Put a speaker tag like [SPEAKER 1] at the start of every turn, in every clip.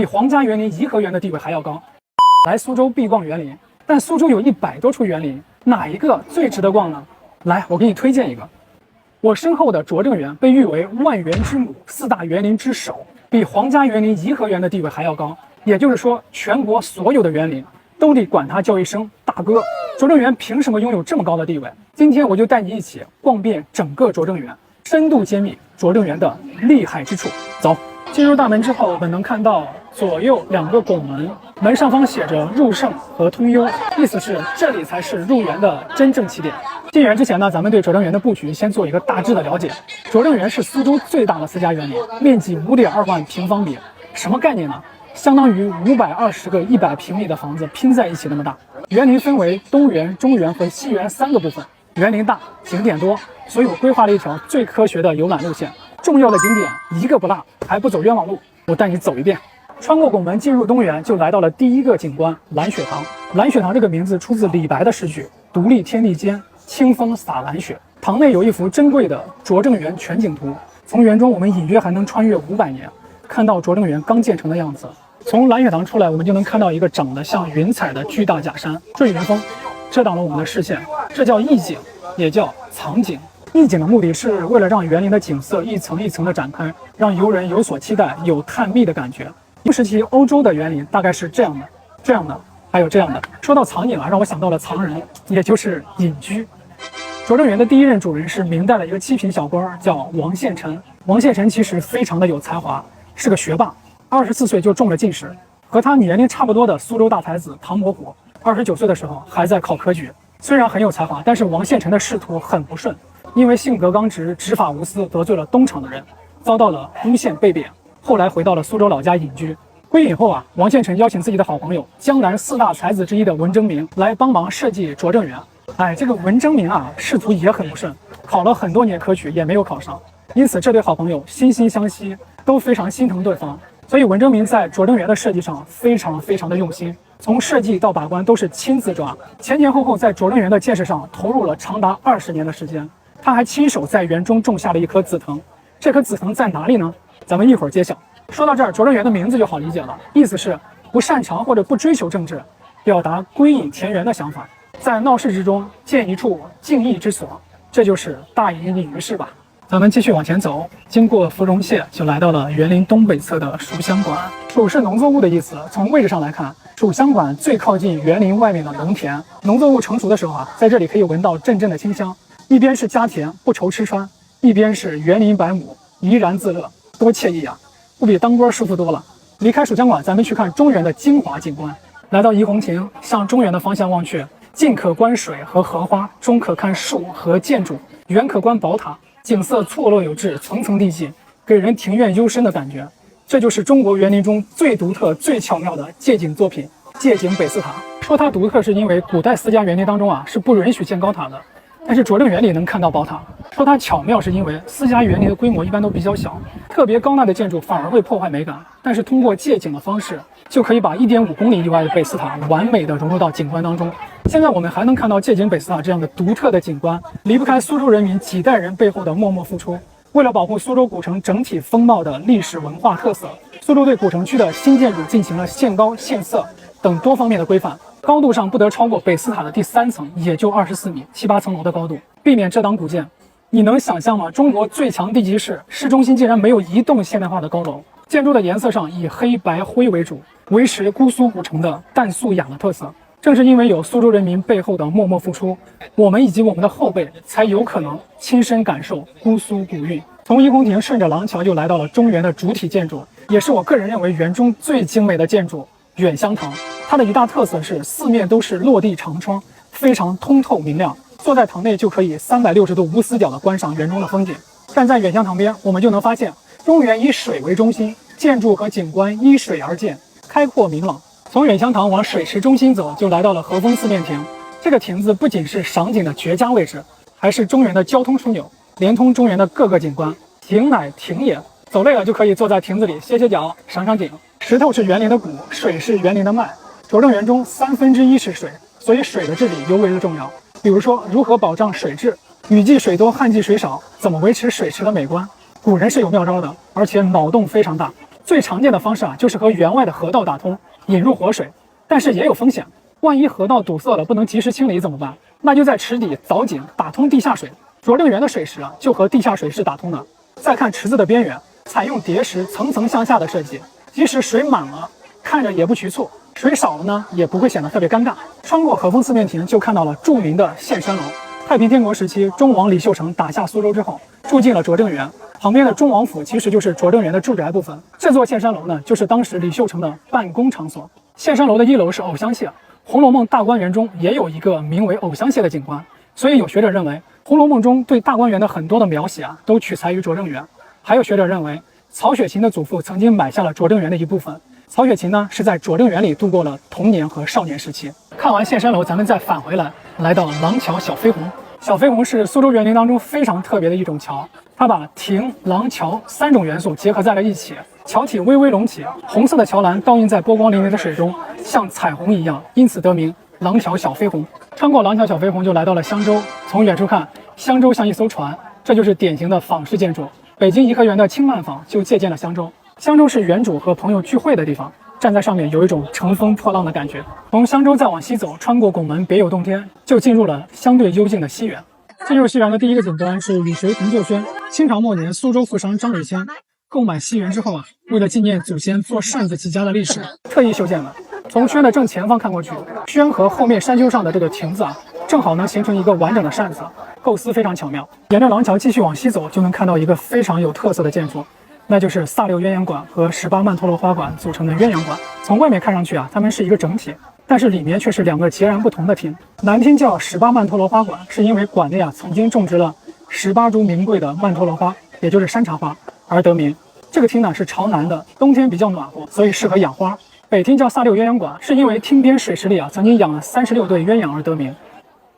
[SPEAKER 1] 比皇家园林颐和园的地位还要高。来苏州必逛园林，但苏州有100多处园林，哪一个最值得逛呢？来，我给你推荐一个。我身后的拙政园被誉为万园之母、4大园林之首，比皇家园林颐和园的地位还要高。也就是说，全国所有的园林都得管它叫一声大哥。拙政园凭什么拥有这么高的地位？今天我就带你一起逛遍整个拙政园，深度揭秘拙政园的厉害之处。走，进入大门之后，我们能看到左右2个拱门，门上方写着入圣和通幽，意思是这里才是入园的真正起点。进园之前呢，咱们对拙政园的布局先做一个大致的了解。拙政园是苏州最大的私家园林，面积5.2万平方米，什么概念呢？相当于520个100平米的房子拼在一起那么大。园林分为东园、中园和西园3个部分。园林大，景点多，所以我规划了一条最科学的游览路线。重要的景点一个不落，还不走冤枉路，我带你走一遍。穿过拱门进入东园，就来到了第一个景观蓝雪堂。蓝雪堂这个名字出自李白的诗句：独立天地间，清风洒蓝雪。堂内有一幅珍贵的拙政园全景图，从园中我们隐约还能穿越500年，看到拙政园刚建成的样子。从蓝雪堂出来，我们就能看到一个长得像云彩的巨大假山，坠云峰遮挡了我们的视线，这叫意景，也叫藏景。意景的目的是为了让园林的景色一层一层的展开，让游人有所期待，有探秘的感觉。同时期欧洲的园林大概是这样的、这样的，还有这样的。说到藏景啊，让我想到了藏人，也就是隐居。拙政园的第一任主人是明代的一个7品小官，叫王献臣。王献臣其实非常的有才华，是个学霸，24岁就中了进士。和他年龄差不多的苏州大才子唐伯虎，29岁的时候还在考科举。虽然很有才华，但是王献臣的仕途很不顺，因为性格刚直、执法无私，得罪了东厂的人，遭到了诬陷被贬。后来回到了苏州老家隐居。归隐后啊，王献臣邀请自己的好朋友江南4大才子之一的文征明来帮忙设计拙政园。这个文征明啊，仕途也很不顺，考了很多年科举也没有考上，因此这对好朋友惺惺相惜，都非常心疼对方。所以文征明在拙政园的设计上非常的用心，从设计到把关都是亲自抓，前后在拙政园的建设上投入了长达20年的时间。他还亲手在园中种下了一棵紫藤，这棵紫藤在哪里呢？咱们一会儿揭晓。说到这儿，拙政园的名字就好理解了，意思是不擅长或者不追求政治，表达归隐田园的想法，在闹市之中建一处静谧之所，这就是大隐隐于市吧。咱们继续往前走，经过芙蓉榭，就来到了园林东北侧的蜀香馆。蜀是农作物的意思，从位置上来看，蜀香馆最靠近园林外面的农田，农作物成熟的时候啊，在这里可以闻到阵阵的清香。一边是家田不愁吃穿，一边是园林百亩怡然自乐，多惬意啊，不比当官舒服多了。离开蜀香馆，咱们去看中原的精华景观。来到怡红亭，向中原的方向望去，近可观水和荷花，中可看树和建筑，远可观宝塔，景色错落有致，层层递进，给人庭院幽深的感觉。这就是中国园林中最独特最巧妙的借景作品借景北寺塔。说它独特是因为古代私家园林当中啊，是不允许建高塔的，但是拙政园里能看到宝塔。说它巧妙是因为私家园林的规模一般都比较小，特别高大的建筑反而会破坏美感，但是通过借景的方式，就可以把1.5公里以外的北寺塔完美的融入到景观当中。现在我们还能看到借景北寺塔这样的独特的景观，离不开苏州人民几代人背后的默默付出。为了保护苏州古城整体风貌的历史文化特色，苏州对古城区的新建筑进行了限高、限色等多方面的规范，高度上不得超过北寺塔的第3层，也就24米，7、8层楼的高度，避免遮挡古建。你能想象吗？中国最强地级市，市中心竟然没有一栋现代化的高楼，建筑的颜色上以黑白灰为主，维持姑苏古城的淡素雅的特色。正是因为有苏州人民背后的默默付出，我们以及我们的后辈才有可能亲身感受姑苏古韵。从怡红亭顺着廊桥就来到了中原的主体建筑，也是我个人认为园中最精美的建筑远香堂。它的一大特色是四面都是落地长窗，非常通透明亮，坐在堂内就可以360度无死角地观赏园中的风景。站在远香堂边，我们就能发现中原以水为中心，建筑和景观依水而建，开阔明朗。从远香堂往水池中心走，就来到了和风四面亭。这个亭子不仅是赏景的绝佳位置，还是中原的交通枢纽，连通中原的各个景观。亭乃亭也，走累了就可以坐在亭子里歇歇脚，赏赏景。石头是园林的骨，水是园林的脉。拙政园中1/3是水，所以水的治理尤为的重要。比如说，如何保障水质？雨季水多，旱季水少，怎么维持水池的美观？古人是有妙招的，而且脑洞非常大。最常见的方式啊，就是和园外的河道打通，引入活水。但是也有风险，万一河道堵塞了，不能及时清理怎么办？那就在池底凿井，打通地下水。拙政园的水池啊，就和地下水是打通的。再看池子的边缘，采用叠石层层向下的设计，即使水满了，看着也不局促；水少了呢，也不会显得特别尴尬。穿过和风四面亭，就看到了著名的献山楼。太平天国时期，忠王李秀成打下苏州之后，住进了拙政园。旁边的忠王府其实就是拙政园的住宅部分。这座献山楼呢，就是当时李秀成的办公场所。献山楼的1楼是藕香榭，《红楼梦》大观园中也有一个名为藕香榭的景观，所以有学者认为，《红楼梦》中对大观园的很多的描写啊，都取材于拙政园。还有学者认为，曹雪芹的祖父曾经买下了拙政园的一部分。曹雪芹呢，是在拙政园里度过了童年和少年时期。看完献山楼，咱们再返回来，来到廊桥小飞虹。小飞虹是苏州园林当中非常特别的一种桥，它把亭、廊、桥3种元素结合在了一起，桥体微微隆起，红色的桥栏倒映在波光粼粼的水中，像彩虹一样，因此得名廊桥小飞虹。穿过廊桥小飞虹，就来到了香洲。从远处看，香洲像一艘船，这就是典型的仿式建筑。北京颐和园的清漫坊就借鉴了香洲。香洲是园主和朋友聚会的地方，站在上面有一种乘风破浪的感觉。从香洲再往西走，穿过拱门，别有洞天，就进入了相对幽静的西园。进入西园的第一个景观是雨水陈旧轩。清朝末年，苏州富商张履谦购买西园之后啊，为了纪念祖先做扇子起家的历史，特意修建的。从轩的正前方看过去，轩和后面山丘上的这个亭子啊，正好能形成一个完整的扇子，构思非常巧妙。沿着廊桥继续往西走，就能看到一个非常有特色的建筑，那就是萨六鸳鸯馆和18曼陀罗花馆组成的鸳鸯馆。从外面看上去啊，它们是一个整体，但是里面却是2个截然不同的厅。南厅叫18曼陀罗花馆，是因为馆内啊曾经种植了18株名贵的曼陀罗花，也就是山茶花而得名。这个厅呢是朝南的，冬天比较暖和，所以适合养花。北厅叫萨六鸳鸯馆，是因为厅边水池里啊曾经养了36对鸳鸯而得名。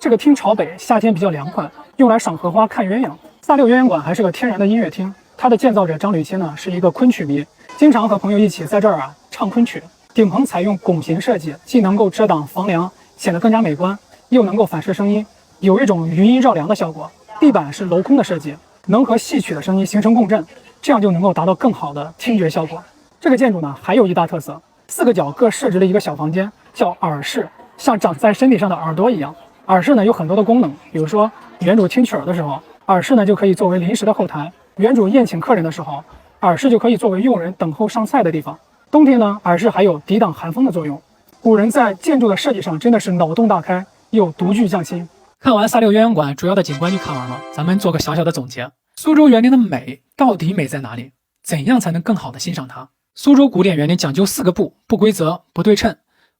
[SPEAKER 1] 这个厅朝北，夏天比较凉快，用来赏荷花看鸳鸯。萨六鸳鸯馆还是个天然的音乐厅，它的建造者张履谦呢是一个昆曲迷，经常和朋友一起在这儿啊唱昆曲。顶棚采用拱形设计，既能够遮挡房梁，显得更加美观，又能够反射声音，有一种余音绕梁的效果。地板是镂空的设计，能和戏曲的声音形成共振，这样就能够达到更好的听觉效果。这个建筑呢还有一大特色，4个角各设置了一个小房间，叫耳室，像长在身体上的耳朵一样。耳室呢有很多的功能，比如说园主听曲儿的时候，耳室呢就可以作为临时的后台；园主宴请客人的时候，耳室就可以作为佣人等候上菜的地方。冬天呢，耳室还有抵挡寒风的作用。古人在建筑的设计上真的是脑洞大开，又独具匠心。看完萨六鸳鸯馆主要的景观就看完了，咱们做个小小的总结。苏州园林的美到底美在哪里？怎样才能更好的欣赏它？苏州古典园林讲究4个不：不规则、不对称、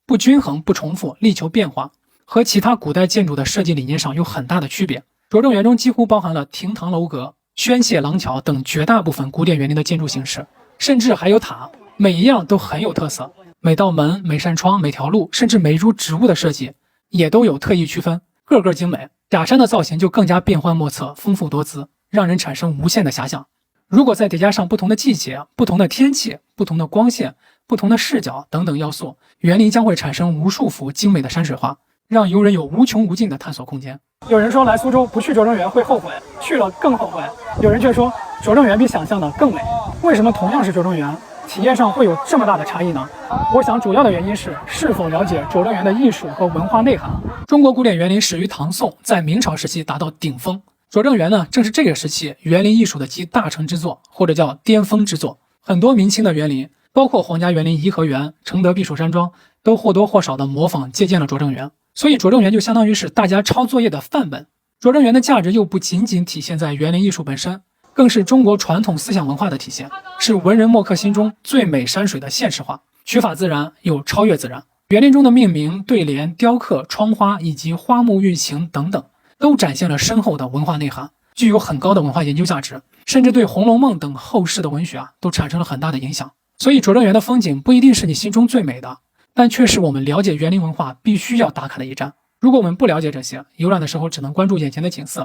[SPEAKER 1] 不均衡、不重复，力求变化，和其他古代建筑的设计理念上有很大的区别。拙政园中几乎包含了亭堂楼阁、轩榭廊桥等绝大部分古典园林的建筑形式，甚至还有塔，每一样都很有特色。每道门、每扇窗、每条路，甚至每株植物的设计也都有特意区分，个个精美。假山的造型就更加变幻莫测、丰富多姿，让人产生无限的遐想。如果再叠加上不同的季节、不同的天气、不同的光线、不同的视角等等要素，园林将会产生无数幅精美的山水画，让游人有无穷无尽的探索空间。有人说来苏州不去拙政园会后悔，去了更后悔。有人却说拙政园比想象的更美。为什么同样是拙政园，体验上会有这么大的差异呢？我想主要的原因是否了解拙政园的艺术和文化内涵。中国古典园林始于唐宋，在明朝时期达到顶峰。拙政园呢，正是这个时期园林艺术的集大成之作，或者叫巅峰之作。很多明清的园林，包括皇家园林颐和园、承德避暑山庄，都或多或少的模仿借鉴了拙政园。所以拙政园就相当于是大家抄作业的范本。拙政园的价值又不仅仅体现在园林艺术本身，更是中国传统思想文化的体现，是文人墨客心中最美山水的现实化，取法自然又超越自然。园林中的命名、对联、雕刻、窗花以及花木运行等等，都展现了深厚的文化内涵，具有很高的文化研究价值，甚至对《红楼梦》等后世的文学都产生了很大的影响。所以拙政园的风景不一定是你心中最美的，但却是我们了解园林文化必须要打卡的一站。如果我们不了解这些，游览的时候只能关注眼前的景色；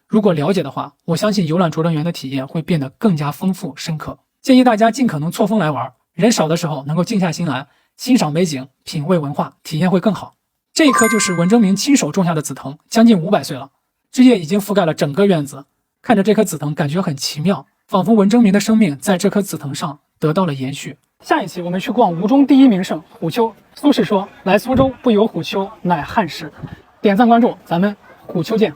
[SPEAKER 1] 如果了解的话，我相信游览拙政园的体验会变得更加丰富深刻。建议大家尽可能错峰来玩，人少的时候能够静下心来欣赏美景，品味文化，体验会更好。这一棵就是文征明亲手种下的紫藤，将近500岁了，枝叶已经覆盖了整个院子。看着这棵紫藤，感觉很奇妙，仿佛文征明的生命在这棵紫藤上得到了延续。下一期我们去逛吴中第一名胜虎丘。苏轼说：“来苏州不游虎丘，乃汉室。”点赞关注，咱们虎丘见。